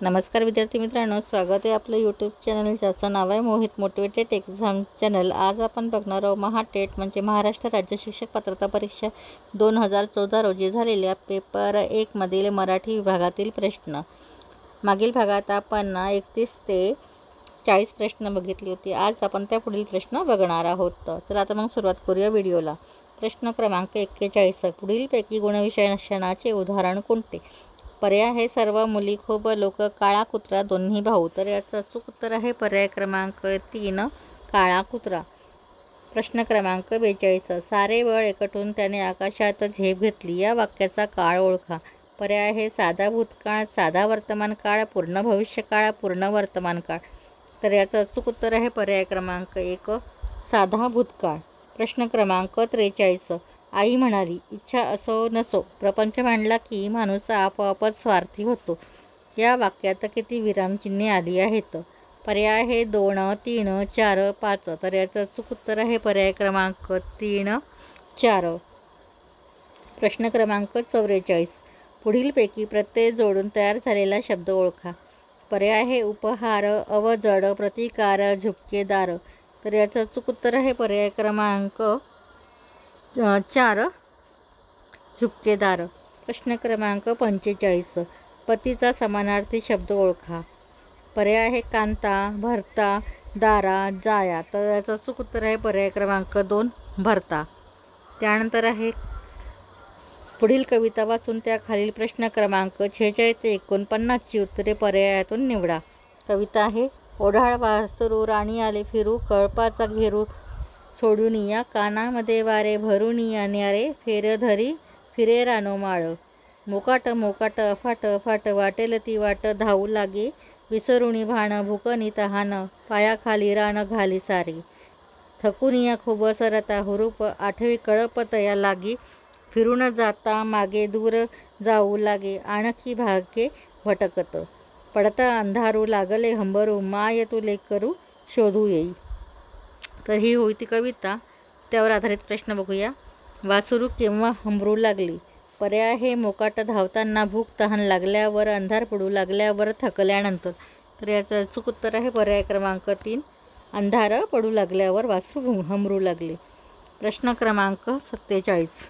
नमस्कार विद्यार्थी मित्रांनो, स्वागत आहे आपलं यूट्यूब चॅनल ज्याचं नाव आहे मोहित मोटिवेटेड एक्झाम चॅनल। आज आपण बघणार आहोत महाटेट म्हणजे महाराष्ट्र राज्य शिक्षक पात्रता परीक्षा 2014 रोजी झालेल्या पेपर 1 मधील मराठी विभागातील प्रश्न। मागील भागात आपण 31 ते 40 प्रश्न बघितले होते। आज आपण त्या पुढील प्रश्न बघणार आहोत। चला आता मग सुरुवात करूया व्हिडिओला। प्रश्न क्रमांक 41, पुढीलपैकी गुणविशेषणाचे उदाहरण कोणते? पर्याय आहे सर्व मुली खूप लोक काळा कुत्रा दोन्ही भाऊ। तर याचं अचूक उत्तर आहे पर्याय क्रमांक 3 काळा कुत्रा। प्रश्न क्रमांक 42, सारे बळ एकवटून त्याने आकाशात झेप घेतली या वाक्याचा काळ ओळखा। पर्याय आहे साधा भूतकाळ, साधा वर्तमान काळ, पूर्ण भविष्यकाळ, पूर्ण वर्तमान काळ। तर याचं अचूक उत्तर आहे पर्याय क्रमांक 1 साधा भूतकाळ। प्रश्न क्रमांक 43, आई म्हणाली इच्छा असो नसो प्रपंच मांडला की माणूस आपोआपच स्वार्थी होतो। या वाक्यात किती विरामचिन्हे आली आहेत? पर्याय आहे 2, 3, 4, 5। तर याचं अचूक उत्तर आहे पर्याय क्रमांक 3, 4। प्रश्न क्रमांक 44, पुढीलपैकी प्रत्यय जोडून तयार झालेला शब्द ओळखा। पर्याय आहे उपहार, अवजड, प्रतिकार, झुपकेदार। तर याचं अचूक उत्तर आहे पर्याय क्रमांक 4 झुपकेदार। प्रश्न क्रमांक 45, पतीचा समानार्थी शब्द ओळखा। पर्याय आहे कांता, भरता, दारा, जाया। तर याचं अचूक उत्तर आहे पर्याय क्रमांक 2 भरता। त्यानंतर आहे पुढील कविता वाचून त्या खालील प्रश्न क्रमांक 46 ते 49 ची उत्तरे पर्यायातून निवडा। कविता आहे ओढाळ वासरू राणी आले फिरू, कळपाचा घेरू सोडून या, कानामध्ये वारे भरून या न्यारे, फेर धरी फिरे रानो माळ, मोकाट मोकाट अफाट अफाट वाटेल ती वाट, धावू लागे विसरुणी भान, भुकनी तहान, पायाखाली रान घाली सारी, थकून या खूप सरता हुरूप, आठवी कळपत या लागी, फिरून जाता मागे दूर जाऊ लागे, आणखी भाग्ये भटकत, पडता अंधारू लागले हंबरू, माय तुले करू शोधू येई। तर ही होती ती कविता, त्यावर आधारित प्रश्न बघूया। वासरू केव्हा हंबरू लागली? पर्याय आहे मोकाट धावताना, भूक तहान लागल्यावर, अंधार पडू लागल्यावर, थकल्यानंतर। तर याचं अचूक उत्तर आहे पर्याय क्रमांक 3 अंधार पडू लागल्यावर वासरू हंबरू लागले। प्रश्न क्रमांक 47,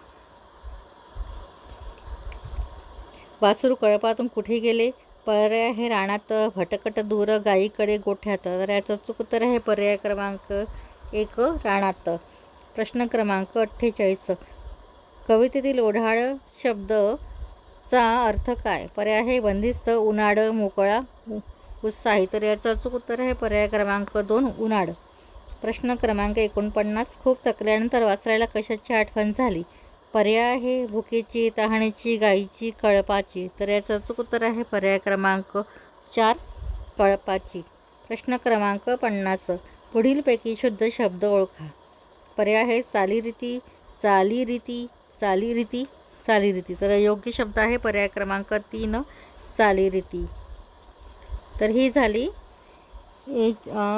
वासरू कळपातून कुठे गेले? पर्याय आहे रानात, भटकट दूर, गायीकडे, गोठ्यात। तर याचं अचूक उत्तर आहे पर्याय क्रमांक 1 रानात। प्रश्न क्रमांक 48, कवितेतील ओढाळ शब्दचा अर्थ काय? पर्याय आहे बंदिस्त, उनाड, मोकळा, उत्साही। तर याचं अचूक उत्तर आहे पर्याय क्रमांक 2 उनाड। प्रश्न क्रमांक 49, खूप थकल्यानंतर वासराला कशाची आठवण झाली? पर्याय आहे भुकेची, तहानेची, गायीची, कळपाची। तर याचं अचूक उत्तर आहे पर्याय क्रमांक 4 कळपाची। प्रश्न क्रमांक 50, पुढीलपैकी शुद्ध शब्द ओळखा। पर्याय आहे चालीरीती, चालीरीती, चालीरीती, चालीरीती। तर योग्य शब्द आहे पर्याय क्रमांक 3 चालीरीती। तर ही झाली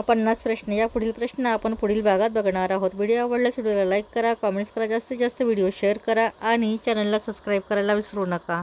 50 प्रश्न। या पुढील प्रश्न आपण पुढील भागात बघणार आहोत। व्हिडिओ आवडल्यास व्हिडिओला लाईक करा, कमेंट्स करा, जास्तीत जास्त व्हिडिओ शेअर करा आणि चॅनलला सबस्क्राईब करायला विसरू नका।